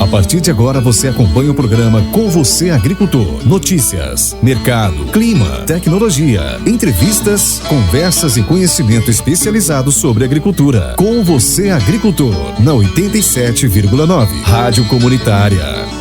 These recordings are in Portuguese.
A partir de agora você acompanha o programa Com Você Agricultor. Notícias, mercado, clima, tecnologia, entrevistas, conversas e conhecimento especializado sobre agricultura. Com Você Agricultor, na 87,9. Rádio Comunitária.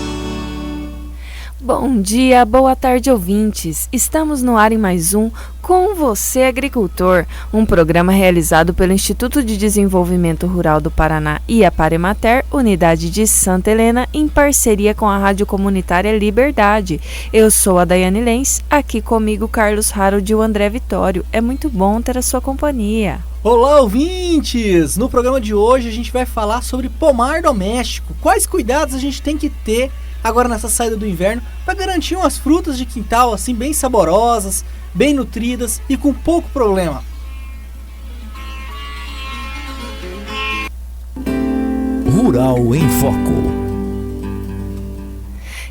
Bom dia, boa tarde, ouvintes. Estamos no ar em mais um Com Você Agricultor, um programa realizado pelo Instituto de Desenvolvimento Rural do Paraná e a Paremater, unidade de Santa Helena, em parceria com a Rádio Comunitária Liberdade. Eu sou a Daiane Lenz, aqui comigo Carlos Harold e o André Vitório. É muito bom ter a sua companhia. Olá, ouvintes! No programa de hoje a gente vai falar sobre pomar doméstico. Quais cuidados a gente tem que ter agora nessa saída do inverno para garantir umas frutas de quintal assim bem saborosas, bem nutridas e com pouco problema. Rural em Foco.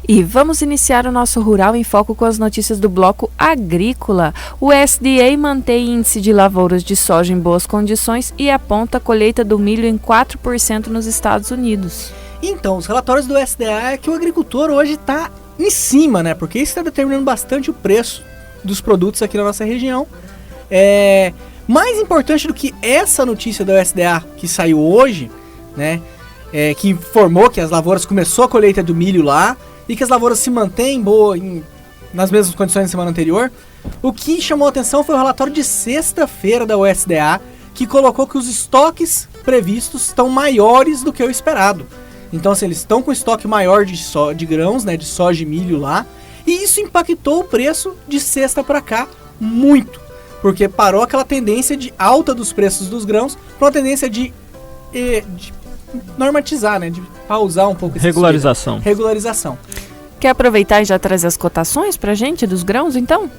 E vamos iniciar o nosso Rural em Foco com as notícias do bloco agrícola. O USDA mantém índice de lavouras de soja em boas condições e aponta a colheita do milho em 4% nos Estados Unidos. Então, os relatórios do USDA é que o agricultor hoje está em cima, né? Porque isso está determinando bastante o preço dos produtos aqui na nossa região. Mais importante do que essa notícia do USDA que saiu hoje, né? Que informou que as lavouras começou a colheita do milho lá e que as lavouras se mantêm nas mesmas condições da semana anterior. O que chamou a atenção foi o relatório de sexta-feira da USDA, que colocou que os estoques previstos estão maiores do que o esperado. Então, assim, eles estão com estoque maior de grãos, né, de soja e milho lá, e isso impactou o preço de sexta para cá muito, porque parou aquela tendência de alta dos preços dos grãos para uma tendência de normatizar, né, de pausar um pouco esse regularização. Quer aproveitar e já trazer as cotações pra gente dos grãos, então?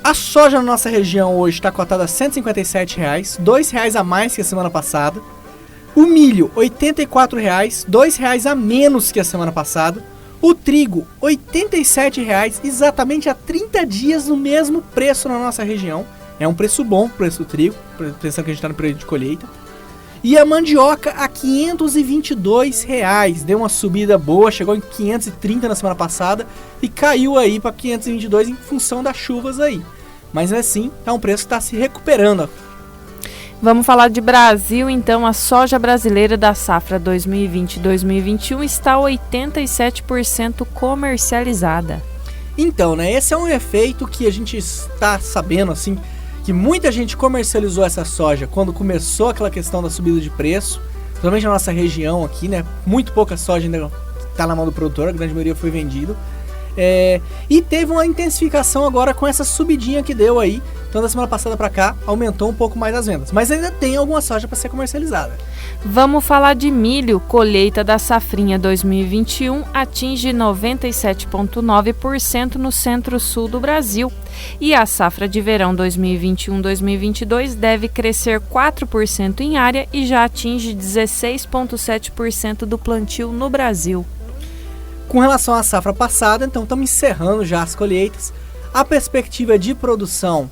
A soja na nossa região hoje está cotada a R$ 157, R$ 2 a mais que a semana passada. O milho, R$ 84, R$ 2 a menos que a semana passada. O trigo, R$ 87, exatamente há 30 dias no mesmo preço na nossa região. É um preço bom, o preço do trigo, pensando que a gente está no período de colheita. E a mandioca a R$ 522, deu uma subida boa, chegou em 530 na semana passada e caiu aí para 522 em função das chuvas aí. Mas assim, é um preço que está se recuperando. Vamos falar de Brasil, então. A soja brasileira da safra 2020-2021 está 87% comercializada. Então, né, esse é um efeito que a gente está sabendo, assim, que muita gente comercializou essa soja quando começou aquela questão da subida de preço, principalmente na nossa região aqui, né, muito pouca soja ainda está na mão do produtor, a grande maioria foi vendido. E teve uma intensificação agora com essa subidinha que deu aí. Então da semana passada para cá aumentou um pouco mais as vendas, mas ainda tem alguma soja para ser comercializada. Vamos falar de milho. Colheita da safrinha 2021 atinge 97,9% no centro-sul do Brasil. E a safra de verão 2021-2022 deve crescer 4% em área e já atinge 16,7% do plantio no Brasil. Com relação à safra passada, então estamos encerrando já as colheitas. A perspectiva de produção,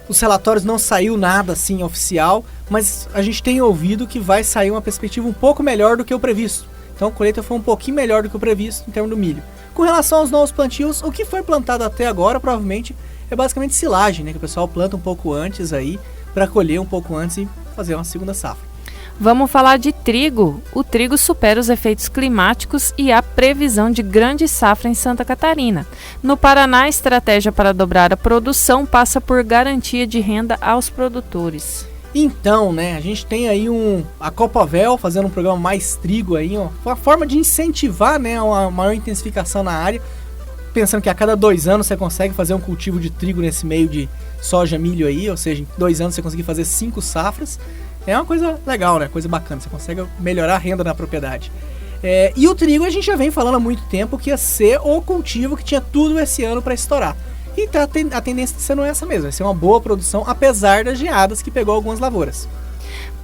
os relatórios não saiu nada assim oficial, mas a gente tem ouvido que vai sair uma perspectiva um pouco melhor do que o previsto. Então a colheita foi um pouquinho melhor do que o previsto em termos do milho. Com relação aos novos plantios, o que foi plantado até agora provavelmente é basicamente silagem, né, que o pessoal planta um pouco antes aí para colher um pouco antes e fazer uma segunda safra. Vamos falar de trigo. O trigo supera os efeitos climáticos e há previsão de grande safra em Santa Catarina. No Paraná, a estratégia para dobrar a produção passa por garantia de renda aos produtores. Então, né, a gente tem aí a Copavel fazendo um programa Mais Trigo aí, uma forma de incentivar, né, uma maior intensificação na área, pensando que a cada 2 anos você consegue fazer um cultivo de trigo nesse meio de soja, milho aí, ou seja, em 2 anos você conseguir fazer 5 safras. É uma coisa legal, né? Coisa bacana, você consegue melhorar a renda na propriedade. E o trigo a gente já vem falando há muito tempo que ia ser o cultivo que tinha tudo esse ano para estourar. E tá, a tendência está sendo essa mesmo, vai ser uma boa produção, apesar das geadas que pegou algumas lavouras.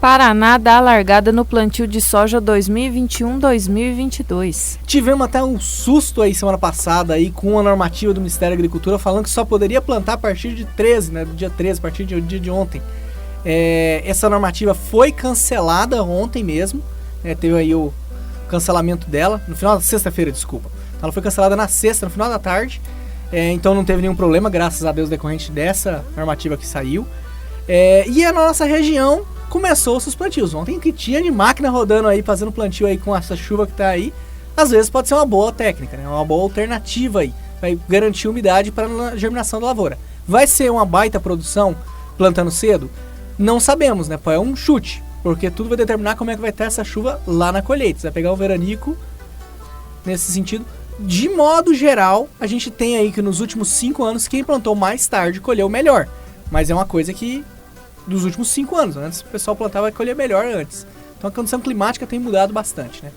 Paraná dá largada no plantio de soja 2021-2022. Tivemos até um susto aí semana passada aí com a normativa do Ministério da Agricultura falando que só poderia plantar a partir de 13, né, do dia 13, a partir do dia de ontem. Essa normativa foi cancelada ontem mesmo, teve aí cancelamento dela, no final da sexta-feira, desculpa. Ela foi cancelada na sexta, no final da tarde, então não teve nenhum problema, graças a Deus, decorrente dessa normativa que saiu. E a nossa região começou os seus plantios. Ontem que tinha de máquina rodando aí, fazendo plantio aí com essa chuva que tá aí, às vezes pode ser uma boa técnica, né? Uma boa alternativa aí, vai garantir umidade para a germinação da lavoura. Vai ser uma baita produção plantando cedo? Não sabemos, né? É um chute, porque tudo vai determinar como é que vai estar essa chuva lá na colheita. Você vai pegar o veranico nesse sentido. De modo geral, a gente tem aí que nos últimos 5 anos, quem plantou mais tarde colheu melhor. Mas é uma coisa que, dos últimos 5 anos, antes o pessoal plantava e colher melhor antes. Então a condição climática tem mudado bastante, né?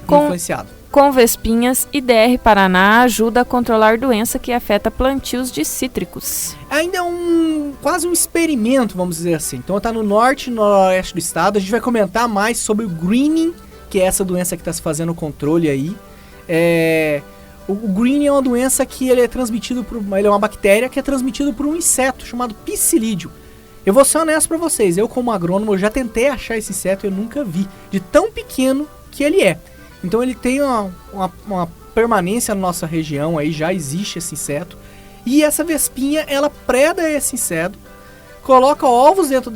Influenciado. Com Vespinhas, IDR Paraná ajuda a controlar doença que afeta plantios de cítricos. Ainda é quase um experimento, vamos dizer assim. Então está no norte e noroeste do estado. A gente vai comentar mais sobre o greening, que é essa doença que está se fazendo o controle aí. O greening é uma doença que ele é transmitido ele é uma bactéria que é transmitida por um inseto chamado psilídeo. Eu vou ser honesto para vocês, eu como agrônomo eu já tentei achar esse inseto e eu nunca vi, de tão pequeno que ele é. Então ele tem uma permanência na nossa região, aí já existe esse inseto. E essa vespinha, ela preda esse inseto, coloca ovos dentro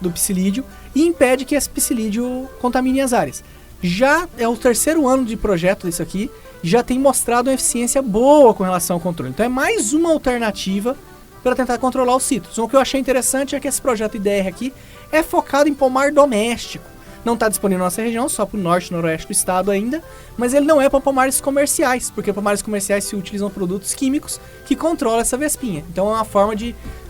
do psilídeo e impede que esse psilídeo contamine as áreas. Já é o 3º ano de projeto disso aqui, já tem mostrado uma eficiência boa com relação ao controle. Então é mais uma alternativa para tentar controlar os cítricos. O que eu achei interessante é que esse projeto IDR aqui é focado em pomar doméstico. Não está disponível na nossa região, só para o norte e noroeste do estado ainda, mas ele não é para pomares comerciais, porque pomares comerciais se utilizam produtos químicos que controlam essa vespinha. Então é uma forma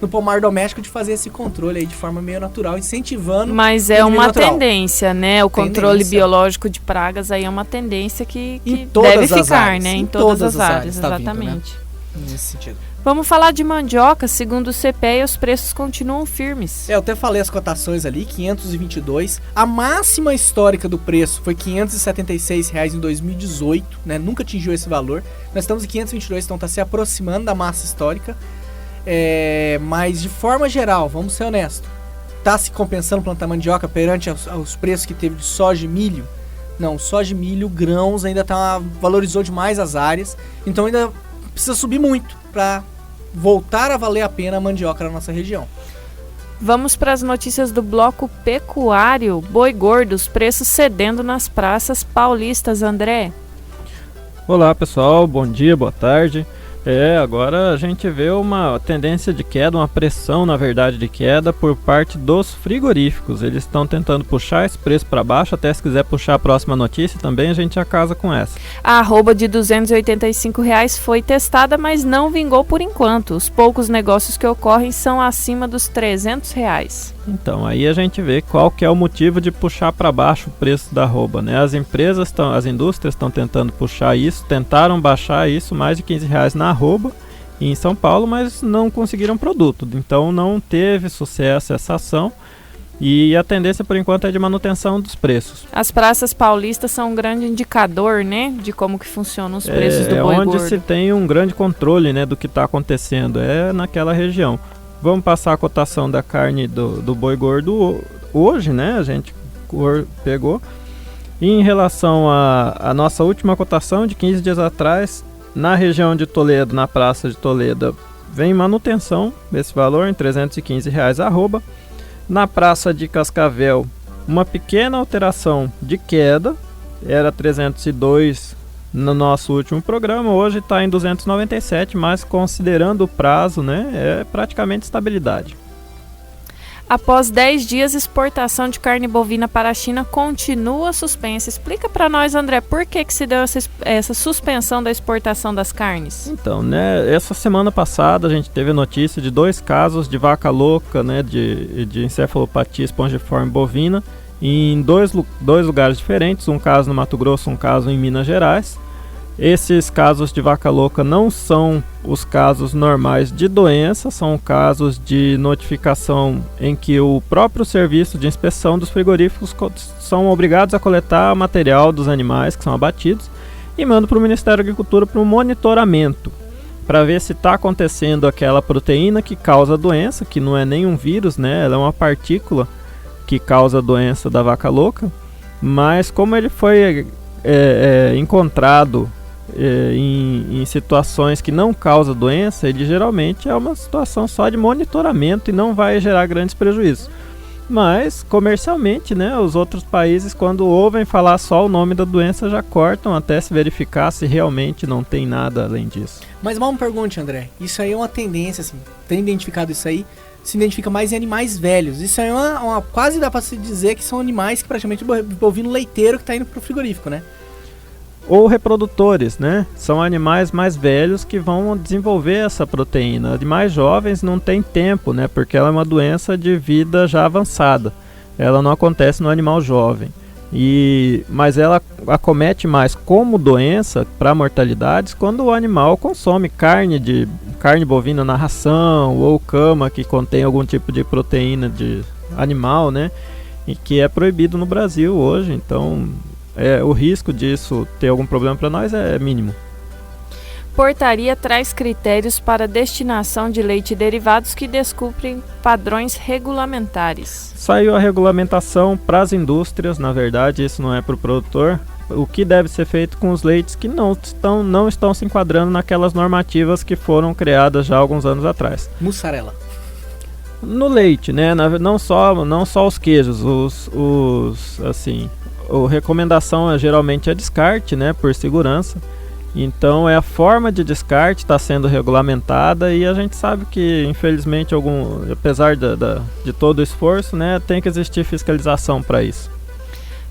no pomar doméstico de fazer esse controle aí de forma meio natural, incentivando. Mas é uma tendência, né? O controle biológico de pragas aí é uma tendência que deve ficar, né? Em todas as áreas, exatamente. Vindo, né? Nesse sentido. Vamos falar de mandioca. Segundo o CPEA, os preços continuam firmes. Eu até falei as cotações ali, 522. A máxima histórica do preço foi R$ 576 em 2018, né? Nunca atingiu esse valor. Nós estamos em 522, então está se aproximando da massa histórica. Mas de forma geral, vamos ser honestos, está se compensando plantar mandioca perante aos preços que teve de soja e milho? Não, soja e milho, grãos, ainda valorizou demais as áreas. Então ainda precisa subir muito para voltar a valer a pena a mandioca na nossa região. Vamos para as notícias do bloco pecuário. Boi gordo, os preços cedendo nas praças paulistas, André. Olá pessoal, bom dia, boa tarde. Agora a gente vê uma tendência de queda, uma pressão na verdade de queda por parte dos frigoríficos. Eles estão tentando puxar esse preço para baixo, até se quiser puxar a próxima notícia também a gente já casa com essa. A arroba de R$ 285 foi testada, mas não vingou por enquanto. Os poucos negócios que ocorrem são acima dos R$ 300. Então, aí a gente vê qual que é o motivo de puxar para baixo o preço da arroba, né? As indústrias estão tentando puxar isso, tentaram baixar isso, mais de R$15 na arroba em São Paulo, mas não conseguiram produto. Então não teve sucesso essa ação e a tendência por enquanto é de manutenção dos preços. As praças paulistas são um grande indicador, né, de como que funcionam os preços do boi gordo. É onde se tem um grande controle, né, do que está acontecendo, é naquela região. Vamos passar a cotação da carne do boi gordo hoje, né? A gente pegou. E em relação à nossa última cotação de 15 dias atrás, na região de Toledo, na praça de Toledo, vem manutenção desse valor em R$ 315 a arroba. Na praça de Cascavel, uma pequena alteração de queda, era 302 no nosso último programa, hoje está em 297, mas considerando o prazo, né, é praticamente estabilidade. Após 10 dias, exportação de carne bovina para a China continua suspensa. Explica para nós, André, por que se deu essa suspensão da exportação das carnes? Então, né, essa semana passada a gente teve a notícia de 2 casos de vaca louca, né, de encefalopatia espongiforme bovina, em dois lugares diferentes, um caso no Mato Grosso, um caso em Minas Gerais. Esses casos de vaca louca não são os casos normais de doença, são casos de notificação em que o próprio serviço de inspeção dos frigoríficos são obrigados a coletar material dos animais que são abatidos e mandam para o Ministério da Agricultura para um monitoramento, para ver se está acontecendo aquela proteína que causa a doença, que não é nenhum vírus, né? Ela é uma partícula que causa a doença da vaca louca, mas como ele foi encontrado em situações que não causa doença, ele geralmente é uma situação só de monitoramento e não vai gerar grandes prejuízos. Mas, comercialmente, né, os outros países, quando ouvem falar só o nome da doença, já cortam até se verificar se realmente não tem nada além disso. Mas mal me pergunte, André, isso aí é uma tendência, assim, tem identificado isso aí, se identifica mais em animais velhos. Isso aí é quase dá pra se dizer que são animais que praticamente bovino leiteiro que tá indo pro frigorífico, né? Ou reprodutores, né? São animais mais velhos que vão desenvolver essa proteína. Animais jovens não tem tempo, né? Porque ela é uma doença de vida já avançada. Ela não acontece no animal jovem. Mas ela acomete mais como doença para mortalidades quando o animal consome carne bovina na ração ou cama que contém algum tipo de proteína de animal, né? E que é proibido no Brasil hoje. Então, o risco disso ter algum problema para nós é mínimo. Portaria traz critérios para destinação de leite e derivados que descumprem padrões regulamentares. Saiu a regulamentação para as indústrias, na verdade, isso não é para o produtor. O que deve ser feito com os leites que não estão se enquadrando naquelas normativas que foram criadas já há alguns anos atrás. Mussarela. No leite, né? Não só os queijos, a recomendação geralmente é descarte, né, por segurança. Então a forma de descarte está sendo regulamentada e a gente sabe que, infelizmente, apesar de todo o esforço, né, tem que existir fiscalização para isso.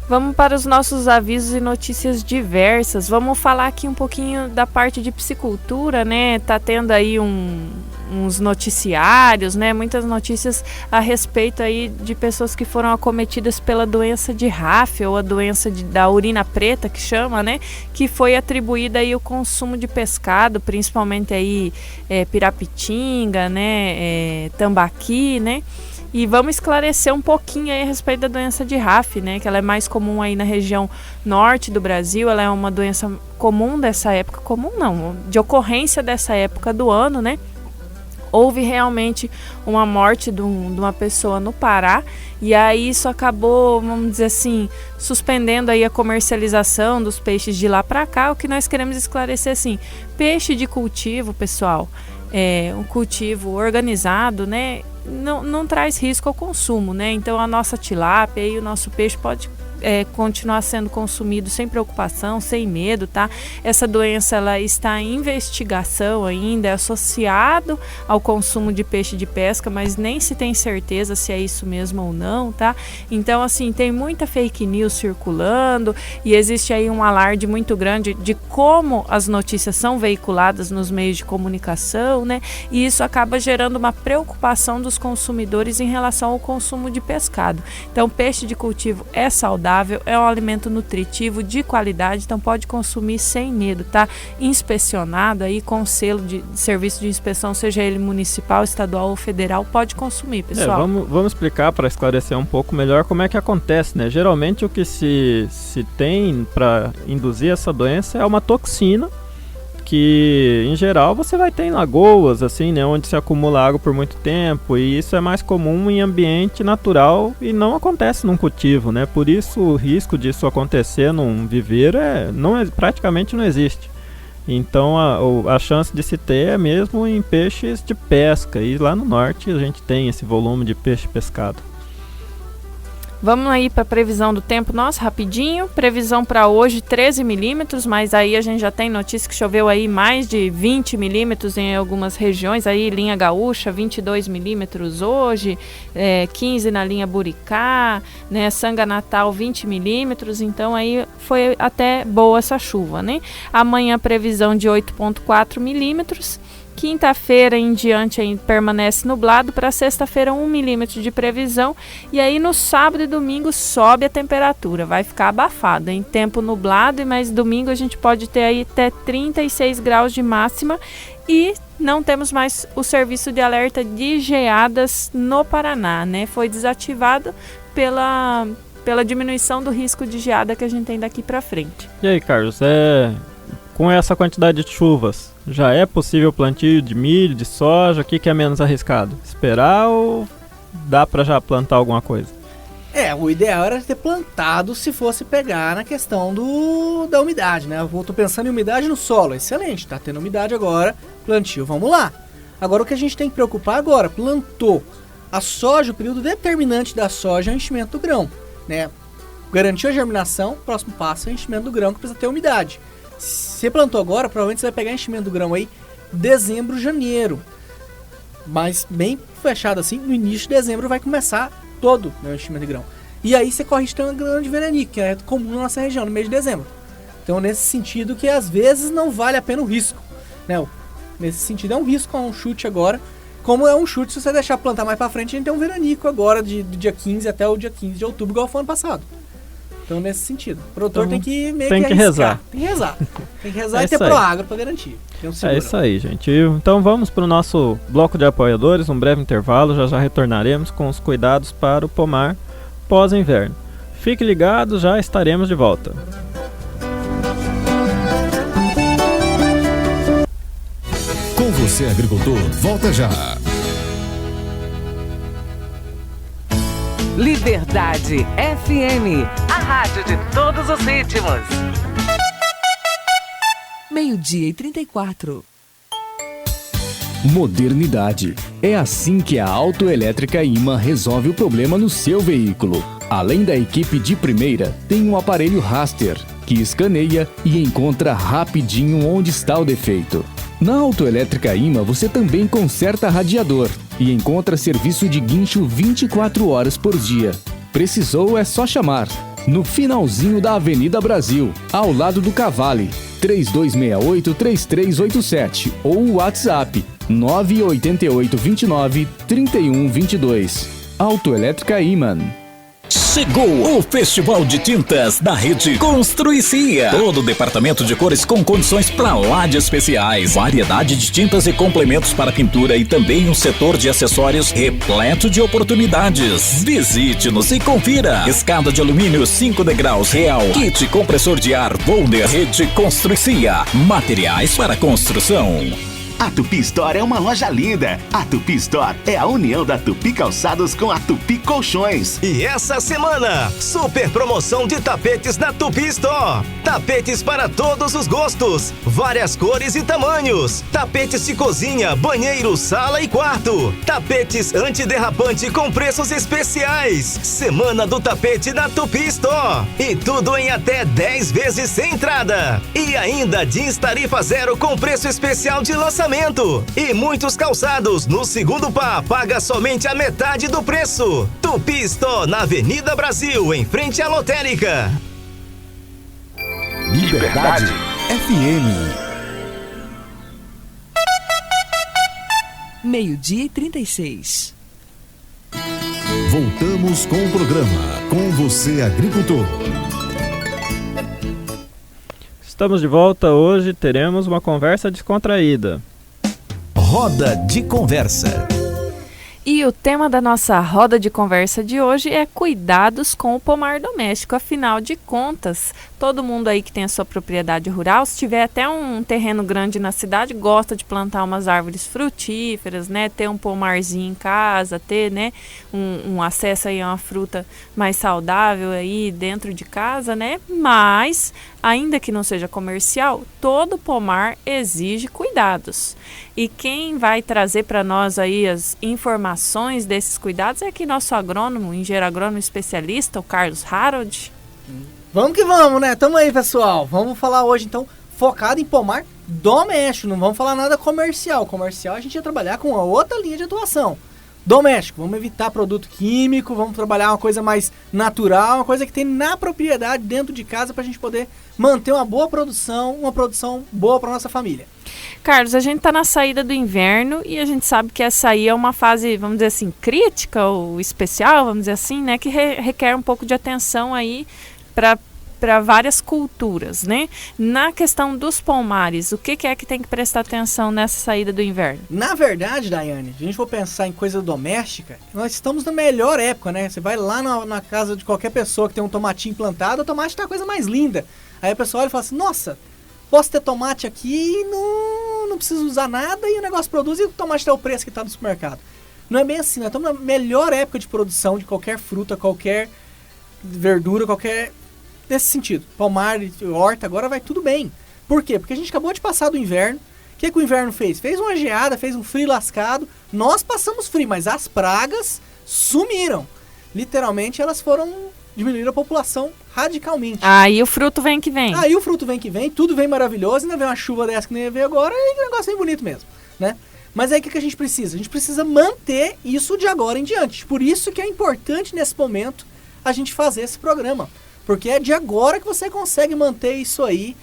Vamos para os nossos avisos e notícias diversas. Vamos falar aqui um pouquinho da parte de piscicultura, né? Tá tendo aí uns noticiários, né? Muitas notícias a respeito aí de pessoas que foram acometidas pela doença de RAF, ou a doença da urina preta, que chama, né? Que foi atribuída aí o consumo de pescado, principalmente aí pirapitinga, né? Tambaqui, né? E vamos esclarecer um pouquinho aí a respeito da doença de RAF, né? Que ela é mais comum aí na região norte do Brasil. Ela é uma doença comum dessa época, de ocorrência dessa época do ano, né? Houve realmente uma morte de uma pessoa no Pará, e aí isso acabou, vamos dizer assim, suspendendo aí a comercialização dos peixes de lá para cá. O que nós queremos esclarecer, assim, peixe de cultivo, pessoal, um cultivo organizado, né, não traz risco ao consumo, né? Então a nossa tilápia e o nosso peixe pode continuar sendo consumido sem preocupação, sem medo, tá? Essa doença ela está em investigação ainda, é associado ao consumo de peixe de pesca, mas nem se tem certeza se é isso mesmo ou não, tá? Então, assim, tem muita fake news circulando e existe aí um alarde muito grande de como as notícias são veiculadas nos meios de comunicação, né? E isso acaba gerando uma preocupação dos consumidores em relação ao consumo de pescado. Então, peixe de cultivo é saudável, é um alimento nutritivo de qualidade, então pode consumir sem medo, tá? Inspecionado aí com selo de serviço de inspeção, seja ele municipal, estadual ou federal, pode consumir, pessoal. Vamos explicar para esclarecer um pouco melhor como é que acontece, né? Geralmente o que se tem para induzir essa doença é uma toxina, que em geral você vai ter em lagoas, assim, né, onde se acumula água por muito tempo, e isso é mais comum em ambiente natural e não acontece num cultivo, né? Por isso o risco disso acontecer num viveiro praticamente não existe. Então a chance de se ter é mesmo em peixes de pesca, e lá no norte a gente tem esse volume de peixe pescado. Vamos aí para a previsão do tempo, nossa, rapidinho. Previsão para hoje 13 milímetros, mas aí a gente já tem notícia que choveu aí mais de 20 milímetros em algumas regiões, aí linha Gaúcha, 22 milímetros hoje, 15 na linha Buricá, né, Sanga Natal 20 milímetros, então aí foi até boa essa chuva, né? Amanhã previsão de 8,4 milímetros. Quinta-feira em diante permanece nublado, para sexta-feira 1 milímetro de previsão, e aí no sábado e domingo sobe a temperatura, vai ficar abafado, em tempo nublado, mas domingo a gente pode ter aí até 36 graus de máxima, e não temos mais o serviço de alerta de geadas no Paraná, né? Foi desativado pela diminuição do risco de geada que a gente tem daqui para frente. E aí, Carlos, com essa quantidade de chuvas, já é possível plantio de milho, de soja? O que é menos arriscado? Esperar ou dá para já plantar alguma coisa? O ideal era ter plantado se fosse pegar na questão da umidade, né? Eu tô pensando em umidade no solo, excelente, tá tendo umidade agora, plantio, vamos lá. Agora o que a gente tem que preocupar agora, plantou a soja, o período determinante da soja é o enchimento do grão, né? Garantiu a germinação, próximo passo é o enchimento do grão, que precisa ter umidade. Se você plantou agora, provavelmente você vai pegar enchimento do grão aí dezembro, janeiro. Mas bem fechado assim, no início de dezembro vai começar todo o enchimento de grão. E aí você corre de um grão de veranico, que é comum na nossa região, no mês de dezembro. Então nesse sentido que às vezes não vale a pena o risco, né? Nesse sentido é um risco, é um chute agora. Como é um chute se você deixar plantar mais pra frente, a gente tem um veranico agora do dia 15 até o dia 15 de outubro, igual foi ano passado. Então nesse sentido, o produtor tem que meio tem que rezar. Tem que rezar. Tem que rezar e ter Proagro pra garantir. É isso aí, gente. Então vamos pro nosso bloco de apoiadores, um breve intervalo, já retornaremos com os cuidados para o pomar pós-inverno. Fique ligado, já estaremos de volta. Com você, agricultor, volta já. Liberdade FM, a rádio de todos os ritmos. 12:34. Modernidade. É assim que a Autoelétrica Imã resolve o problema no seu veículo. Além da equipe de primeira, tem um aparelho Raster, que escaneia e encontra rapidinho onde está o defeito. Na Autoelétrica Imã você também conserta radiador e encontra serviço de guincho 24 horas por dia. Precisou é só chamar. No finalzinho da Avenida Brasil, ao lado do Cavale, 3268-3387 ou o WhatsApp 98829-3122. Autoelétrica Imã. Chegou o Festival de Tintas da Rede Construicia. Todo o departamento de cores com condições pra lá de especiais. Variedade de tintas e complementos para pintura e também um setor de acessórios repleto de oportunidades. Visite-nos e confira. Escada de alumínio 5 degraus real. Kit compressor de ar Volner. Rede Construicia. Materiais para construção. A Tupi Store é uma loja linda. A Tupi Store é a união da Tupi Calçados com a Tupi Colchões. E essa semana, super promoção de tapetes na Tupi Store. Tapetes para todos os gostos, várias cores e tamanhos. Tapetes de cozinha, banheiro, sala e quarto. Tapetes antiderrapante com preços especiais. Semana do tapete na Tupi Store. E tudo em até 10 vezes sem entrada. E ainda jeans tarifa zero com preço especial de lançamento. E muitos calçados no segundo par paga somente a metade do preço. Tupi Store na Avenida Brasil, em frente à lotérica. Liberdade FM. 12:36. Voltamos com o programa Com Você, Agricultor. Estamos de volta. Hoje teremos uma conversa descontraída. Roda de conversa. E o tema da nossa roda de conversa de hoje é cuidados com o pomar doméstico. Afinal de contas, todo mundo aí que tem a sua propriedade rural, se tiver até um terreno grande na cidade, gosta de plantar umas árvores frutíferas, né? Ter um pomarzinho em casa, ter, né, um acesso aí a uma fruta mais saudável aí dentro de casa, né? Mas, ainda que não seja comercial, todo pomar exige cuidados. E quem vai trazer para nós aí as informações desses cuidados é aqui nosso agrônomo, engenheiro agrônomo especialista, o Carlos Harold. Vamos que vamos, né? Tamo aí, pessoal. Vamos falar hoje, então, focado em pomar doméstico. Não vamos falar nada comercial. Comercial a gente ia trabalhar com a outra linha de atuação. Doméstico, vamos evitar produto químico, vamos trabalhar uma coisa mais natural, uma coisa que tem na propriedade, dentro de casa, pra gente poder manter uma boa produção, uma produção boa pra nossa família. Carlos, a gente está na saída do inverno e a gente sabe que essa aí é uma fase, vamos dizer assim, crítica ou especial, vamos dizer assim, né, que requer um pouco de atenção aí para várias culturas, né? Na questão dos pomares, o que é que tem que prestar atenção nessa saída do inverno? Na verdade, Daiane, se a gente for pensar em coisa doméstica, nós estamos na melhor época, né? Você vai lá na casa de qualquer pessoa que tem um tomatinho plantado, o tomate tá a coisa mais linda. Aí a pessoa olha e fala assim, nossa, posso ter tomate aqui e não preciso usar nada e o negócio produz e o tomate tá o preço que tá no supermercado. Não é bem assim, nós estamos na melhor época de produção de qualquer fruta, qualquer verdura, qualquer... Nesse sentido, pomar e horta, agora vai tudo bem. Por quê? Porque a gente acabou de passar do inverno. O que o inverno fez? Fez uma geada, fez um frio lascado. Nós passamos frio, mas as pragas sumiram. Literalmente, elas diminuíram a população radicalmente. Aí o fruto vem que vem. Aí o fruto vem que vem, tudo vem maravilhoso, ainda vem uma chuva dessa que nem ia ver agora, e o negócio vem bonito mesmo, né? Mas aí o que a gente precisa? A gente precisa manter isso de agora em diante. Por isso que é importante nesse momento a gente fazer esse programa. Porque é de agora que você consegue manter isso aí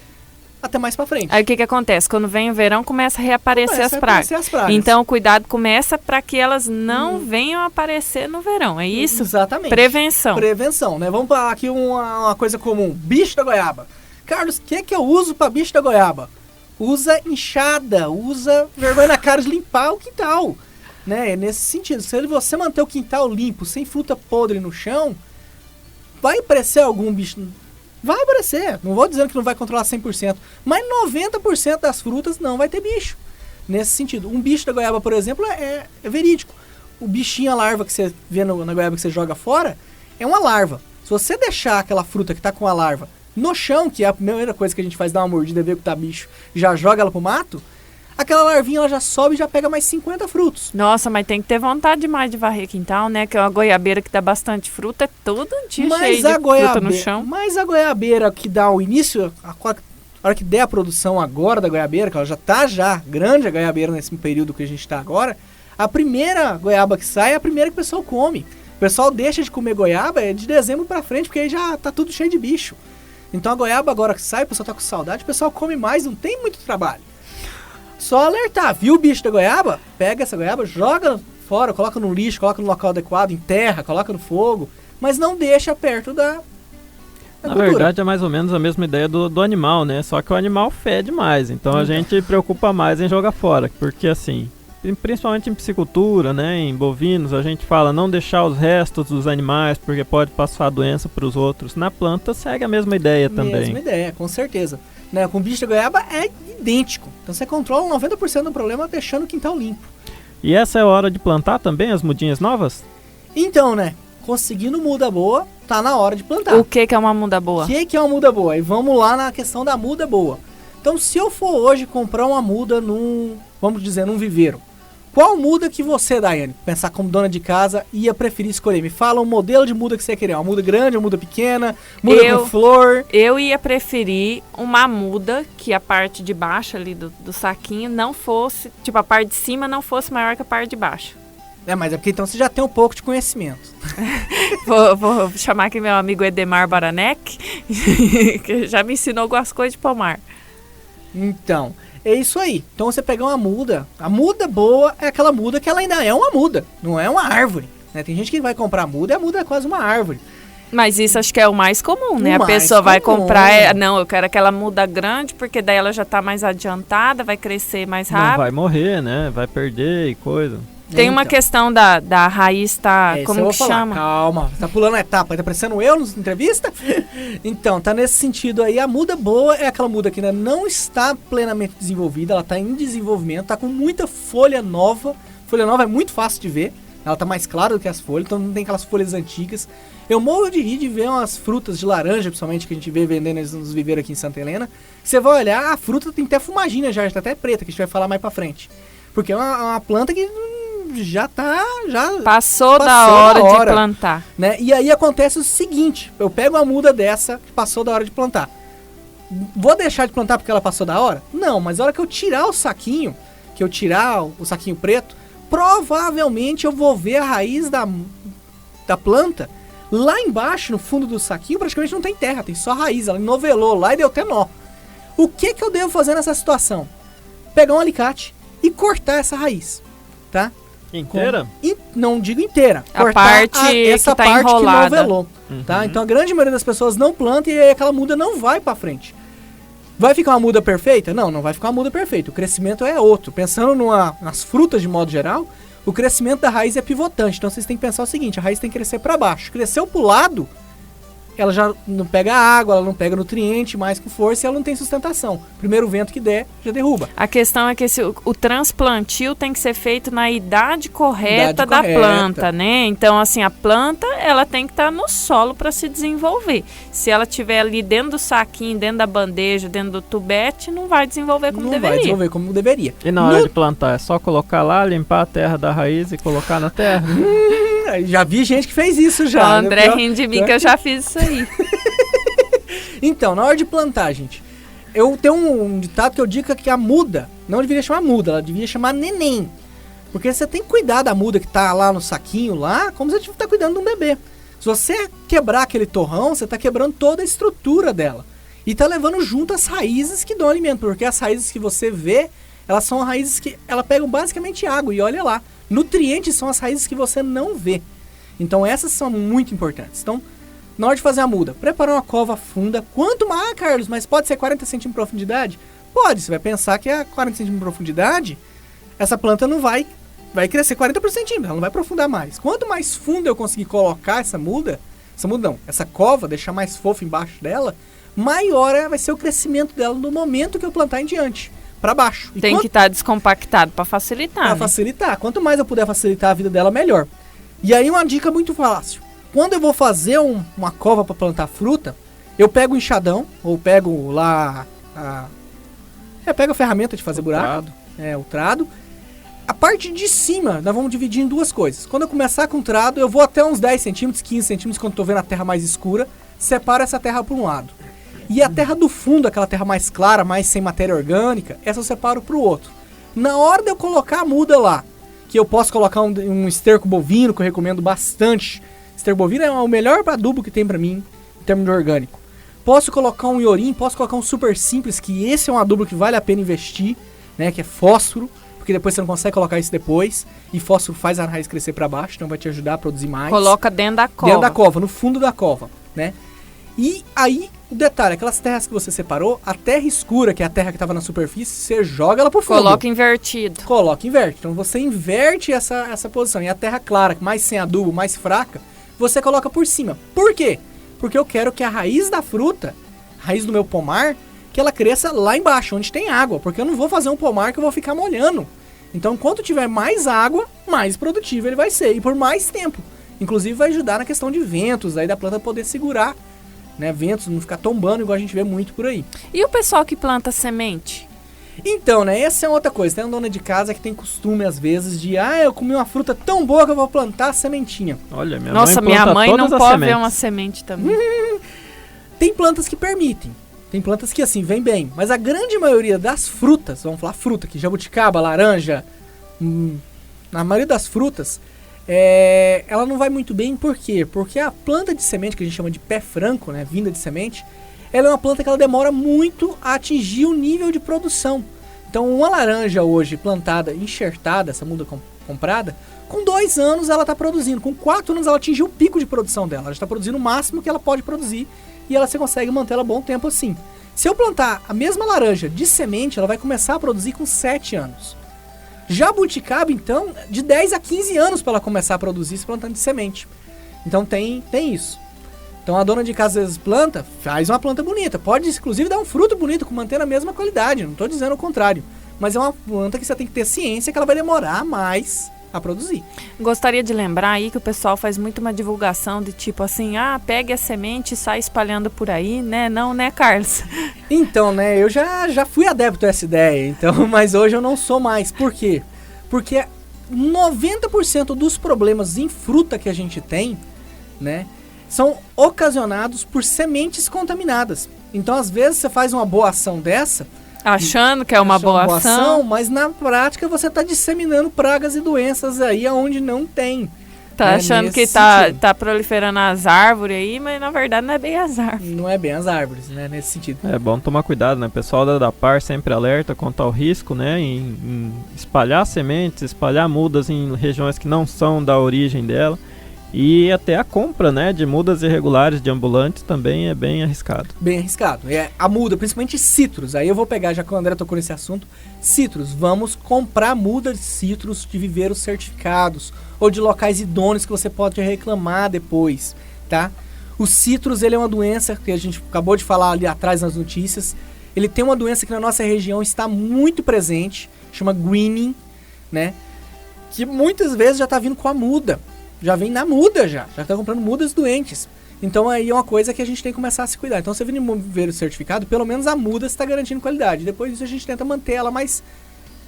até mais pra frente. Aí o que acontece? Quando vem o verão, começa a reaparecer as pragas. Então o cuidado começa para que elas não venham aparecer no verão, é isso? Exatamente. Prevenção, né? Vamos para aqui uma coisa comum, bicho da goiaba. Carlos, o que eu uso para bicho da goiaba? Usa enxada, usa vergonha na cara de limpar o quintal, né? É nesse sentido, se você manter o quintal limpo, sem fruta podre no chão, vai aparecer algum bicho... Vai aparecer, não vou dizendo que não vai controlar 100%, mas 90% das frutas não vai ter bicho. Nesse sentido, um bicho da goiaba, por exemplo, é verídico. O bichinho, a larva que você vê na goiaba que você joga fora, é uma larva. Se você deixar aquela fruta que está com a larva no chão, que é a primeira coisa que a gente faz, dar uma mordida, ver que tá bicho, já joga ela pro mato, aquela larvinha ela já sobe e já pega mais 50 frutos. Nossa, mas tem que ter vontade demais de varrer quintal, né? Que é uma goiabeira que dá bastante fruta, é todo dia cheio de fruta no chão. Mas a goiabeira que dá o início, a hora que der a produção agora da goiabeira, que ela já tá grande a goiabeira nesse período que a gente tá agora, a primeira goiaba que sai é a primeira que o pessoal come. O pessoal deixa de comer goiaba de dezembro pra frente, porque aí já tá tudo cheio de bicho. Então a goiaba agora que sai, o pessoal tá com saudade, o pessoal come mais, não tem muito trabalho. Só alertar, viu o bicho da goiaba? Pega essa goiaba, joga fora, coloca no lixo, coloca no local adequado, enterra, coloca no fogo, mas não deixa perto da Na verdade é mais ou menos a mesma ideia do animal, né? Só que o animal fede mais, então a gente preocupa mais em jogar fora, porque assim, principalmente em piscicultura, né, em bovinos, a gente fala não deixar os restos dos animais, porque pode passar a doença para os outros. Na planta segue a mesma ideia também. Mesma ideia, com certeza. Né, com o bicho da goiaba é idêntico. Então você controla 90% do problema deixando o quintal limpo. E essa é a hora de plantar também as mudinhas novas? Então, né, conseguindo muda boa, tá na hora de plantar. O que é uma muda boa? O que é uma muda boa? E vamos lá na questão da muda boa. Então, se eu for hoje comprar uma muda vamos dizer, num viveiro, qual muda que você, Daiane, pensar como dona de casa, ia preferir escolher? Me fala um modelo de muda que você ia querer. Uma muda grande, uma muda pequena, muda com flor. Eu ia preferir uma muda que a parte de baixo ali do saquinho não fosse, tipo, a parte de cima não fosse maior que a parte de baixo. Mas é porque então você já tem um pouco de conhecimento. Vou chamar aqui meu amigo Edemar Baranek, que já me ensinou algumas coisas de pomar. Então, é isso aí. Então você pegar uma muda, a muda boa é aquela muda que ela ainda é uma muda, não é uma árvore, né? Tem gente que vai comprar muda e a muda é quase uma árvore. Mas isso acho que é o mais comum, né? A pessoa vai comprar, não, eu quero aquela muda grande, porque daí ela já tá mais adiantada, vai crescer mais rápido. Não vai morrer, né? Vai perder e coisa. Tem uma questão da raiz como que chama? Calma, tá pulando a etapa, tá parecendo eu na entrevista? Então, tá nesse sentido aí, a muda boa é aquela muda que ainda não está plenamente desenvolvida, ela tá em desenvolvimento, tá com muita folha nova. Folha nova é muito fácil de ver, ela tá mais clara do que as folhas, então não tem aquelas folhas antigas. Eu morro de rir de ver umas frutas de laranja, principalmente, que a gente vê vendendo nos viveiros aqui em Santa Helena. Você vai olhar, a fruta tem até fumaginha já tá até preta, que a gente vai falar mais pra frente. Porque é uma planta que já passou da hora de plantar, né? E aí acontece o seguinte, eu pego uma muda dessa que passou da hora de plantar. Vou deixar de plantar porque ela passou da hora? Não, mas a hora que eu tirar o saquinho, o saquinho preto, provavelmente eu vou ver a raiz da planta lá embaixo, no fundo do saquinho, praticamente não tem terra, tem só raiz, ela enovelou lá e deu até nó. O que eu devo fazer nessa situação? Pegar um alicate e cortar essa raiz, tá? Inteira? Não digo inteira. A parte essa que tá parte enrolada. Que novelou, tá? Então a grande maioria das pessoas não planta e aí aquela muda não vai pra frente. Vai ficar uma muda perfeita? Não vai ficar uma muda perfeita. O crescimento é outro. Pensando nas frutas de modo geral, o crescimento da raiz é pivotante. Então vocês têm que pensar o seguinte, a raiz tem que crescer pra baixo. Cresceu pro lado, ela já não pega água, ela não pega nutriente mais com força e ela não tem sustentação. Primeiro vento que der, já derruba. A questão é que o transplantio tem que ser feito na idade correta da planta, né? Então, assim, a planta, ela tem que estar no solo para se desenvolver. Se ela estiver ali dentro do saquinho, dentro da bandeja, dentro do tubete, não vai desenvolver como deveria. Não vai desenvolver como deveria. E na hora de plantar, é só colocar lá, limpar a terra da raiz e colocar na terra? Já vi gente que fez isso já. O André rindo de mim que eu já fiz isso aí. Então, na hora de plantar, gente, eu tenho um ditado que eu digo que a muda não deveria chamar muda, ela deveria chamar neném. Porque você tem que cuidar da muda que tá lá no saquinho lá, como se você tá cuidando de um bebê. Se você quebrar aquele torrão, você tá quebrando toda a estrutura dela. E tá levando junto as raízes que dão alimento, porque as raízes que você vê, elas são raízes que elas pegam basicamente água, e olha lá. Nutrientes são as raízes que você não vê. Então essas são muito importantes. Então, na hora de fazer a muda, preparar uma cova funda. Quanto mais, Carlos, mas pode ser 40 centímetros de profundidade? Pode, você vai pensar que a 40 centímetros de profundidade, essa planta não vai crescer 40 por centímetro, ela não vai aprofundar mais. Quanto mais fundo eu conseguir colocar essa cova, deixar mais fofo embaixo dela, maior vai ser o crescimento dela no momento que eu plantar em diante. Para baixo. Tem que estar descompactado para facilitar. Para facilitar. Quanto mais eu puder facilitar a vida dela, melhor. E aí uma dica muito fácil. Quando eu vou fazer uma cova para plantar fruta, eu pego o enxadão, ou pego lá pego a ferramenta de fazer buraco. O trado. A parte de cima, nós vamos dividir em duas coisas. Quando eu começar com o trado, eu vou até uns 10 centímetros, 15 centímetros, quando eu tô vendo a terra mais escura, separo essa terra para um lado. E a terra do fundo, aquela terra mais clara, mais sem matéria orgânica, essa eu separo pro outro. Na hora de eu colocar a muda lá, que eu posso colocar um esterco bovino, que eu recomendo bastante. Esterco bovino é o melhor adubo que tem pra mim, em termos de orgânico. Posso colocar um iorim, posso colocar um super simples, que esse é um adubo que vale a pena investir, né, que é fósforo, porque depois você não consegue colocar isso depois, e fósforo faz a raiz crescer pra baixo, então vai te ajudar a produzir mais. Coloca dentro da cova. Dentro da cova, no fundo da cova, né. E aí, o detalhe, aquelas terras que você separou, a terra escura, que é a terra que estava na superfície, você joga ela pro fundo. Coloca invertido. Inverte. Então você inverte essa posição. E a terra clara, mais sem adubo, mais fraca, você coloca por cima. Por quê? Porque eu quero que a raiz da fruta, a raiz do meu pomar, que ela cresça lá embaixo, onde tem água. Porque eu não vou fazer um pomar que eu vou ficar molhando. Então, quanto tiver mais água, mais produtivo ele vai ser. E por mais tempo. Inclusive vai ajudar na questão de ventos, aí da planta poder segurar, né, ventos, não ficar tombando igual a gente vê muito por aí. E o pessoal que planta semente? Então, né, essa é outra coisa. Tem uma dona de casa que tem costume, às vezes, de eu comi uma fruta tão boa que eu vou plantar a sementinha. Olha, minha mãe não pode ver uma semente também. Tem plantas que permitem. Tem plantas que, assim, vem bem. Mas a grande maioria das frutas, vamos falar fruta aqui, jabuticaba, laranja, na maioria das frutas, ela não vai muito bem, por quê? Porque a planta de semente, que a gente chama de pé franco, né, vinda de semente, ela é uma planta que ela demora muito a atingir o nível de produção. Então uma laranja hoje plantada, enxertada, essa muda comprada, com 2 anos ela está produzindo, com 4 anos ela atingiu o pico de produção dela, ela está produzindo o máximo que ela pode produzir e você consegue manter ela bom tempo assim. Se eu plantar a mesma laranja de semente, ela vai começar a produzir com 7 anos. Jabuticaba, então, de 10 a 15 anos para ela começar a produzir se plantando de semente. Então tem isso. Então a dona de casa às vezes planta, faz uma planta bonita. Pode inclusive dar um fruto bonito, mantendo a mesma qualidade. Não estou dizendo o contrário. Mas é uma planta que você tem que ter ciência que ela vai demorar mais a produzir. Gostaria de lembrar aí que o pessoal faz muito uma divulgação de tipo assim, pegue a semente e sai espalhando por aí, né? Não, né, Carlos? Então, né, eu já fui adepto a essa ideia, então, mas hoje eu não sou mais. Por quê? Porque 90% dos problemas em fruta que a gente tem, né, são ocasionados por sementes contaminadas. Então, às vezes, você faz uma boa ação dessa, achando que é uma boa ação, mas na prática você está disseminando pragas e doenças aí onde não tem. Tá achando que tá proliferando as árvores aí, mas na verdade não é bem as árvores. Não é bem as árvores, né, nesse sentido. É bom tomar cuidado, né? O pessoal da Par sempre alerta quanto ao risco, né, em espalhar sementes, espalhar mudas em regiões que não são da origem dela. E até a compra, né, de mudas irregulares de ambulantes também é bem arriscado. Bem arriscado. A muda, principalmente citros. Aí eu vou pegar, já que o André tocou nesse assunto, citros. Vamos comprar muda de citros de viveiros certificados ou de locais idôneos que você pode reclamar depois, tá? O citrus, ele é uma doença que a gente acabou de falar ali atrás nas notícias. Ele tem uma doença que na nossa região está muito presente, chama greening, né? Que muitas vezes já está vindo com a muda. Já vem na muda já está comprando mudas doentes. Então aí é uma coisa que a gente tem que começar a se cuidar. Então você vem ver o certificado, pelo menos a muda está garantindo qualidade. Depois disso a gente tenta manter ela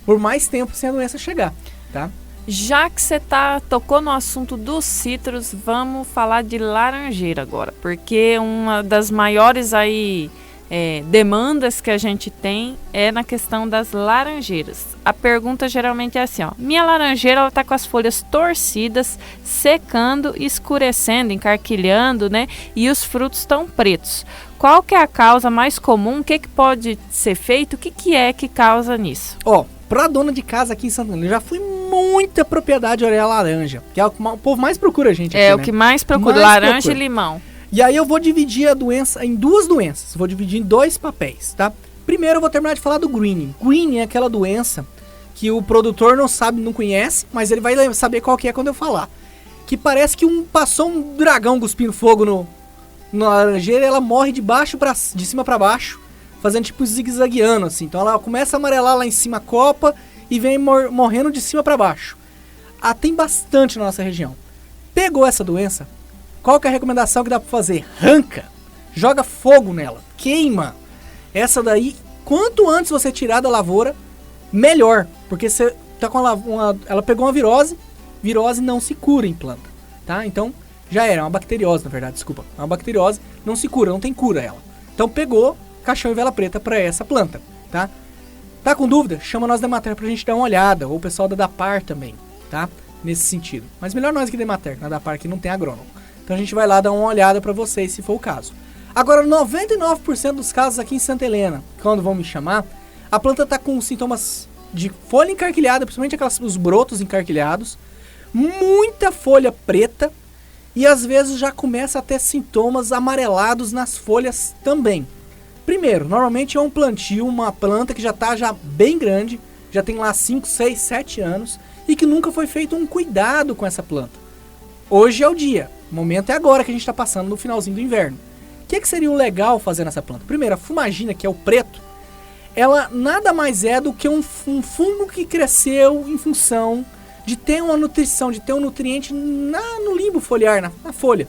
por mais tempo sem a doença chegar, tá? Já que você tocou no assunto dos citros, vamos falar de laranjeira agora, porque uma das maiores aí demandas que a gente tem é na questão das laranjeiras. A pergunta geralmente é assim, ó: minha laranjeira ela tá com as folhas torcidas, secando, escurecendo, encarquilhando, né? E os frutos estão pretos. Qual que é a causa mais comum? O que pode ser feito? O que é que causa nisso? Pra dona de casa aqui em Santa Helena, eu já fui muita propriedade de laranja, que é o que o povo mais procura a gente aqui, né? O que mais procura, laranja e limão. E aí eu vou dividir a doença em duas doenças, vou dividir em 2 papéis, tá? Primeiro eu vou terminar de falar do greening. Greening é aquela doença que o produtor não sabe, não conhece, mas ele vai saber qual que é quando eu falar. Que parece que passou um dragão cuspindo fogo na laranjeira e ela morre de cima pra baixo, fazendo tipo zigue-zagueando, assim. Então ela começa a amarelar lá em cima a copa e vem morrendo de cima para baixo. Tem bastante na nossa região. Pegou essa doença, qual que é a recomendação que dá para fazer? Arranca, joga fogo nela, queima. Essa daí, quanto antes você tirar da lavoura, melhor. Porque você tá com ela pegou uma virose não se cura em planta, tá? Então já era, uma bacteriose na verdade, desculpa. Uma bacteriose não se cura, não tem cura ela. Então pegou caixão e vela preta para essa planta, tá? Tá com dúvida? Chama nós da Emater pra gente dar uma olhada, ou o pessoal da Dapar também, tá? Nesse sentido. Mas melhor nós que da Emater, na Dapar que não tem agrônomo. Então a gente vai lá dar uma olhada para vocês, se for o caso. Agora, 99% dos casos aqui em Santa Helena, quando vão me chamar, a planta tá com sintomas de folha encarquilhada, principalmente os brotos encarquilhados, muita folha preta, e às vezes já começa a ter sintomas amarelados nas folhas também. Primeiro, normalmente é um plantio, uma planta que já está bem grande, já tem lá 5, 6, 7 anos e que nunca foi feito um cuidado com essa planta. Hoje é o dia, o momento é agora que a gente está passando no finalzinho do inverno. O que seria o legal fazer nessa planta? Primeiro, a fumagina, que é o preto, ela nada mais é do que um fungo que cresceu em função de ter uma nutrição, de ter um nutriente no limbo foliar, na folha,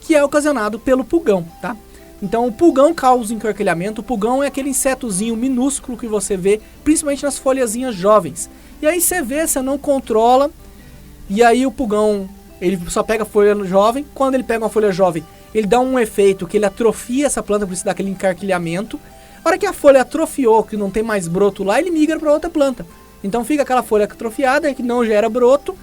que é ocasionado pelo pulgão, tá? Então o pulgão causa encarquilhamento. O pulgão é aquele insetozinho minúsculo que você vê, principalmente nas folhazinhas jovens. E aí você vê, você não controla, e aí o pulgão, ele só pega a folha jovem. Quando ele pega uma folha jovem, ele dá um efeito que ele atrofia essa planta, por isso dá aquele encarquilhamento. A hora que a folha atrofiou, que não tem mais broto lá, ele migra para outra planta. Então fica aquela folha atrofiada, que não gera broto,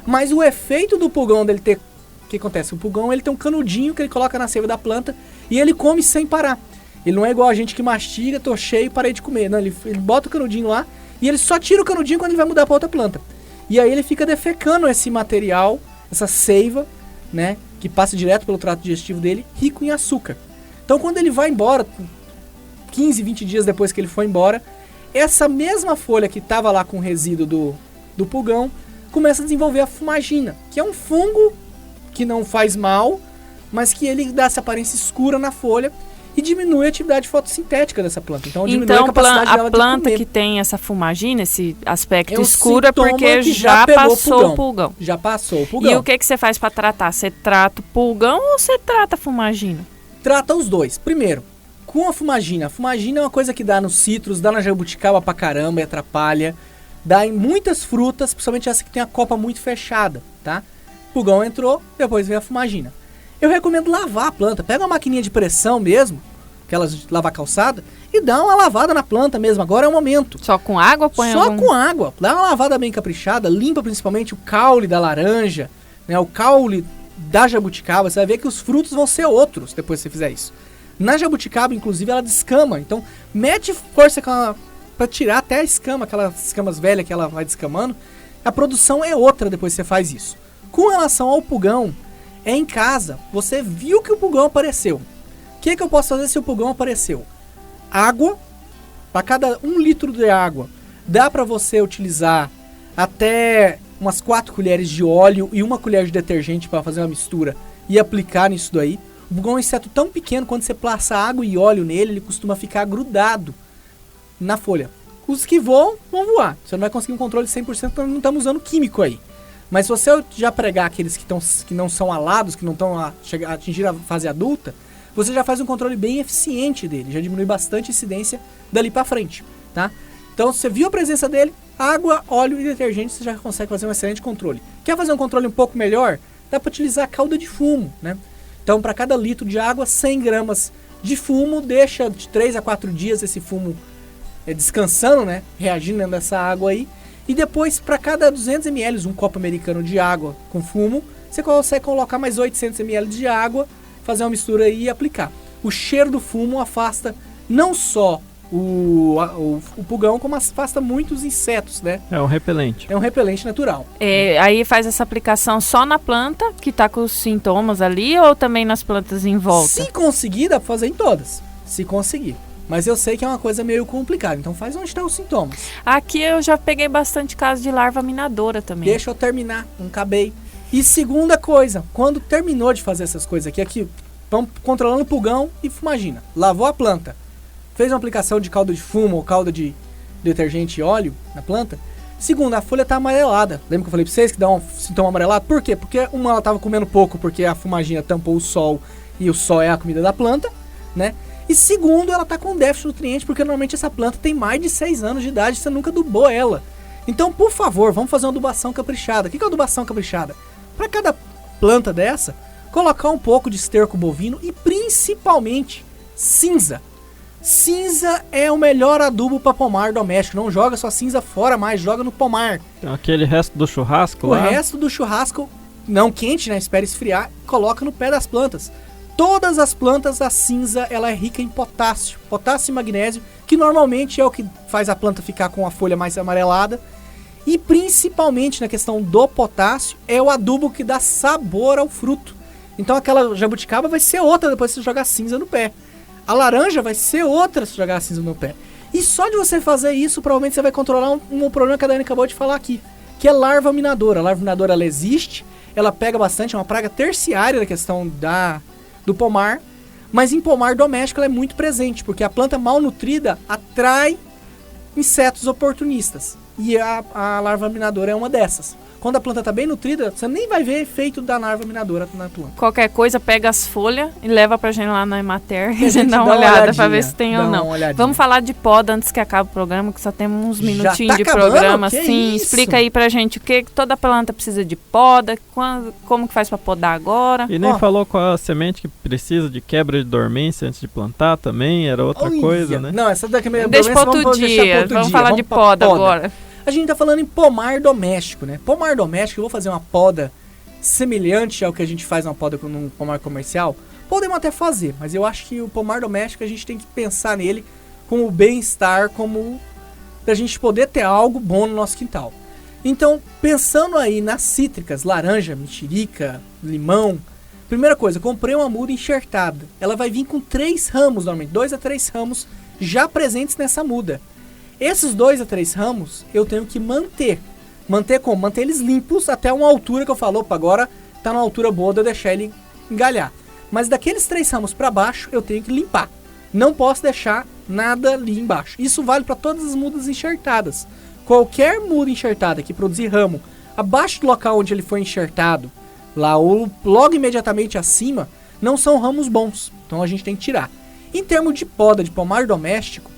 mas o efeito do pulgão dele ter... O que acontece? O pulgão ele tem um canudinho que ele coloca na seiva da planta e ele come sem parar. Ele não é igual a gente que mastiga, tô cheio e parei de comer. Não, ele bota o canudinho lá e ele só tira o canudinho quando ele vai mudar para outra planta. E aí ele fica defecando esse material, essa seiva, né, que passa direto pelo trato digestivo dele, rico em açúcar. Então quando ele vai embora, 15, 20 dias depois que ele foi embora, essa mesma folha que estava lá com o resíduo do pulgão começa a desenvolver a fumagina, que é um fungo que não faz mal, mas que ele dá essa aparência escura na folha e diminui a atividade fotossintética dessa planta. Então diminui a capacidade dela de comer. A planta que tem essa fumagina, esse aspecto escuro, é porque já passou o pulgão. Já passou o pulgão. E o que você faz para tratar? Você trata o pulgão ou você trata a fumagina? Trata os dois. Primeiro, com a fumagina. A fumagina é uma coisa que dá nos citros, dá na jabuticaba pra caramba e atrapalha. Dá em muitas frutas, principalmente essa que tem a copa muito fechada, tá? O pulgão entrou, depois vem a fumagina. Eu recomendo lavar a planta. Pega uma maquininha de pressão mesmo, aquelas de lavar calçada, e dá uma lavada na planta mesmo. Agora é o momento. Só com água? Com água. Dá uma lavada bem caprichada, limpa principalmente o caule da laranja, né, o caule da jabuticaba. Você vai ver que os frutos vão ser outros depois que você fizer isso. Na jabuticaba, inclusive, ela descama. Então, mete força para tirar até a escama, aquelas escamas velhas que ela vai descamando. A produção é outra depois que você faz isso. Com relação ao pulgão, é em casa. Você viu que o pulgão apareceu. O que eu posso fazer se o pulgão apareceu? Água. Para cada 1 litro de água, dá para você utilizar até umas 4 colheres de óleo e 1 colher de detergente para fazer uma mistura e aplicar nisso daí. O pulgão é um inseto tão pequeno, quando você passa água e óleo nele, ele costuma ficar grudado na folha. Os que voam, vão voar. Você não vai conseguir um controle 100%, porque não estamos usando químico aí. Mas se você já pregar aqueles que não são alados, que não estão a atingir a fase adulta, você já faz um controle bem eficiente dele, já diminui bastante a incidência dali para frente, tá? Então, se você viu a presença dele, água, óleo e detergente, você já consegue fazer um excelente controle. Quer fazer um controle um pouco melhor? Dá para utilizar calda de fumo, né? Então, para cada litro de água, 100 gramas de fumo, deixa de 3 a 4 dias esse fumo descansando, né? Reagindo dentro dessa água aí. E depois, para cada 200 ml, um copo americano de água com fumo, você consegue colocar mais 800 ml de água, fazer uma mistura aí e aplicar. O cheiro do fumo afasta não só o pulgão, como afasta muitos insetos, né? É um repelente. É um repelente natural. Aí faz essa aplicação só na planta, que tá com os sintomas ali, ou também nas plantas em volta? Se conseguir, dá pra fazer em todas. Se conseguir. Mas eu sei que é uma coisa meio complicada, então faz onde estão os sintomas. Aqui eu já peguei bastante caso de larva minadora também. Deixa eu terminar, não acabei. E segunda coisa, quando terminou de fazer essas coisas aqui vamos controlando o pulgão e imagina, lavou a planta, fez uma aplicação de calda de fumo ou calda de detergente e óleo na planta. Segunda, a folha tá amarelada. Lembra que eu falei pra vocês que dá um sintoma amarelado? Por quê? Porque uma, ela tava comendo pouco porque a fumaginha tampou o sol e o sol é a comida da planta, né? E segundo, ela tá com déficit de nutriente, porque normalmente essa planta tem mais de 6 anos de idade, você nunca adubou ela. Então, por favor, vamos fazer uma adubação caprichada. O que é adubação caprichada? Para cada planta dessa, colocar um pouco de esterco bovino e principalmente cinza. Cinza é o melhor adubo para pomar doméstico. Não joga sua cinza fora mais, joga no pomar. Aquele resto do churrasco o lá? O resto do churrasco, não quente, né? Espera esfriar, coloca no pé das plantas. Todas as plantas, a cinza, ela é rica em potássio. Potássio e magnésio, que normalmente é o que faz a planta ficar com a folha mais amarelada. E principalmente na questão do potássio, é o adubo que dá sabor ao fruto. Então aquela jabuticaba vai ser outra depois que você jogar cinza no pé. A laranja vai ser outra se jogar cinza no pé. E só de você fazer isso, provavelmente você vai controlar um problema que a Dani acabou de falar aqui, que é larva minadora. A larva minadora, ela existe, ela pega bastante, é uma praga terciária na questão do pomar, mas em pomar doméstico ela é muito presente, porque a planta mal nutrida atrai insetos oportunistas, e a larva minadora é uma dessas. Quando a planta está bem nutrida, você nem vai ver efeito da larva minadora na planta. Qualquer coisa, pega as folhas e leva pra gente lá na Emater e a gente dá uma olhada pra ver se tem ou não. Vamos falar de poda antes que acabe o programa, que só temos uns minutinhos de programa. Sim, explica aí pra gente o que toda planta precisa de poda, como que faz pra podar agora. E nem falou qual é a semente que precisa de quebra de dormência antes de plantar também, era outra coisa, né? Não, essa daqui é meio deixa pra outro dia, vamos falar de poda agora. A gente tá falando em pomar doméstico, né? Pomar doméstico, eu vou fazer uma poda semelhante ao que a gente faz uma poda num pomar comercial. Podemos até fazer, mas eu acho que o pomar doméstico a gente tem que pensar nele como o bem-estar, como pra gente poder ter algo bom no nosso quintal. Então, pensando aí nas cítricas, laranja, mexerica, limão, primeira coisa, comprei uma muda enxertada. Ela vai vir com 3 ramos, normalmente, 2 a 3 ramos já presentes nessa muda. Esses 2 a 3 ramos eu tenho que manter. Manter como? Manter eles limpos até uma altura que eu falo, opa, agora tá numa altura boa de eu deixar ele engalhar. Mas daqueles 3 ramos para baixo eu tenho que limpar. Não posso deixar nada ali embaixo. Isso vale para todas as mudas enxertadas. Qualquer muda enxertada que produzir ramo abaixo do local onde ele foi enxertado, lá ou logo imediatamente acima, não são ramos bons. Então a gente tem que tirar. Em termos de poda de pomar doméstico,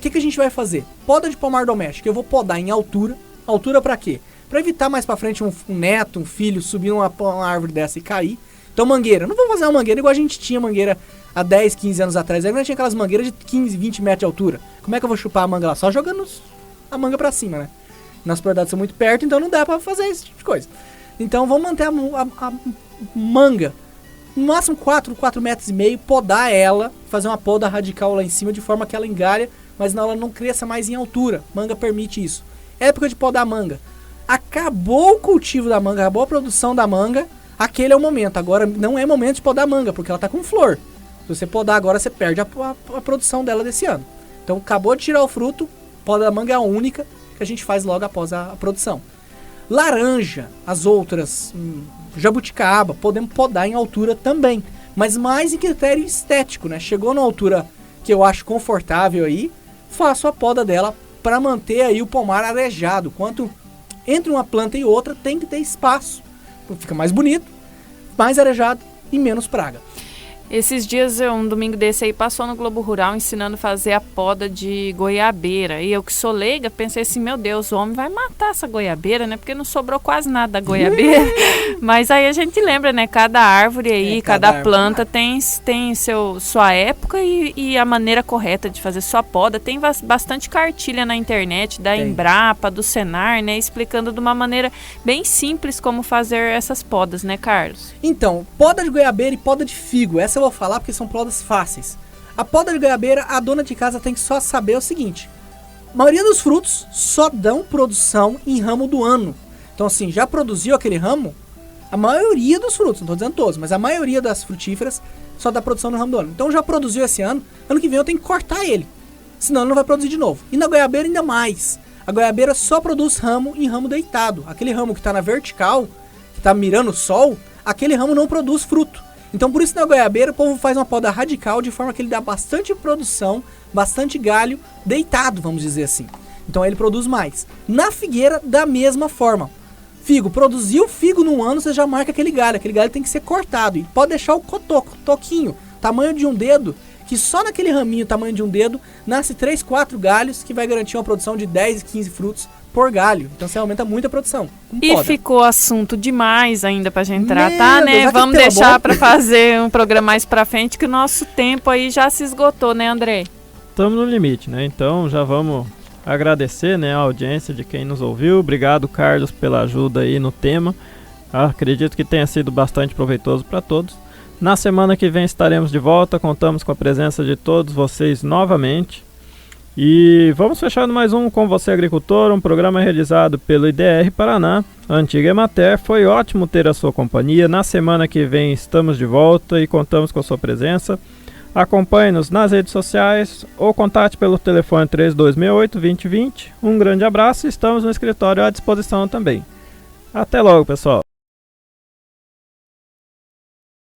que a gente vai fazer? Poda de pomar doméstico, eu vou podar em altura. Altura para quê? Para evitar mais para frente um neto, um filho subir uma árvore dessa e cair. Então mangueira, não vou fazer uma mangueira igual a gente tinha mangueira há 10, 15 anos atrás. Aí a gente tinha aquelas mangueiras de 15, 20 metros de altura. Como é que eu vou chupar a manga lá? Só jogando a manga para cima, né? Nossas propriedades são muito perto, então não dá para fazer esse tipo de coisa. Então vamos manter a manga no máximo 4 metros e meio, podar ela, fazer uma poda radical lá em cima de forma que ela engalha, mas ela não cresça mais em altura. Manga permite isso. Época de podar a manga. Acabou o cultivo da manga, acabou a produção da manga, aquele é o momento. Agora não é momento de podar a manga, porque ela está com flor. Se você podar agora, você perde a produção dela desse ano. Então acabou de tirar o fruto, poda da manga é a única que a gente faz logo após a produção. Laranja, as outras, jabuticaba, podemos podar em altura também. mas mais em critério estético, né? Chegou na altura que eu acho confortável aí, faço a poda dela para manter aí o pomar arejado. Quanto entre uma planta e outra tem que ter espaço, fica mais bonito, mais arejado e menos praga. Esses dias, um domingo desse aí, passou no Globo Rural ensinando a fazer a poda de goiabeira. E eu que sou leiga, pensei assim, meu Deus, o homem vai matar essa goiabeira, né? Porque não sobrou quase nada da goiabeira. Mas aí a gente lembra, né? Cada árvore aí, cada planta tem sua época e a maneira correta de fazer sua poda. Tem bastante cartilha na internet, da Embrapa, do Senar, né? Explicando de uma maneira bem simples como fazer essas podas, né, Carlos? Então, poda de goiabeira e poda de figo, essa eu vou falar porque são podas fáceis. A poda de goiabeira, a dona de casa tem que só saber o seguinte: a maioria dos frutos só dão produção em ramo do ano. Então assim, já produziu aquele ramo, a maioria dos frutos, não estou dizendo todos, mas a maioria das frutíferas só dá produção no ramo do ano. Então já produziu esse ano que vem eu tenho que cortar ele, senão ele não vai produzir de novo. E na goiabeira ainda mais, a goiabeira só produz ramo em ramo deitado. Aquele ramo que está na vertical, que está mirando o sol, aquele ramo não produz fruto. Então por isso na goiabeira o povo faz uma poda radical de forma que ele dá bastante produção, bastante galho deitado, vamos dizer assim. Então aí ele produz mais. Na figueira, da mesma forma. Figo, produziu figo num ano, você já marca aquele galho tem que ser cortado. E pode deixar o toquinho, tamanho de um dedo, que só naquele raminho, tamanho de um dedo, nasce 3, 4 galhos, que vai garantir uma produção de 10, 15 frutos por galho. Então você aumenta muito a produção. E ficou assunto demais ainda pra gente tratar, né? Vamos deixar pra fazer um programa mais pra frente, que o nosso tempo aí já se esgotou, né, André? Estamos no limite, né? Então já vamos agradecer, né, a audiência de quem nos ouviu. Obrigado, Carlos, pela ajuda aí no tema. Acredito que tenha sido bastante proveitoso para todos. Na semana que vem estaremos de volta, contamos com a presença de todos vocês novamente. E vamos fechando mais um Com Você Agricultor, um programa realizado pelo IDR Paraná, a antiga Emater. Foi ótimo ter a sua companhia. Na semana que vem estamos de volta e contamos com a sua presença. Acompanhe-nos nas redes sociais ou contate pelo telefone 3268-2020. Um grande abraço e estamos no escritório à disposição também. Até logo, pessoal!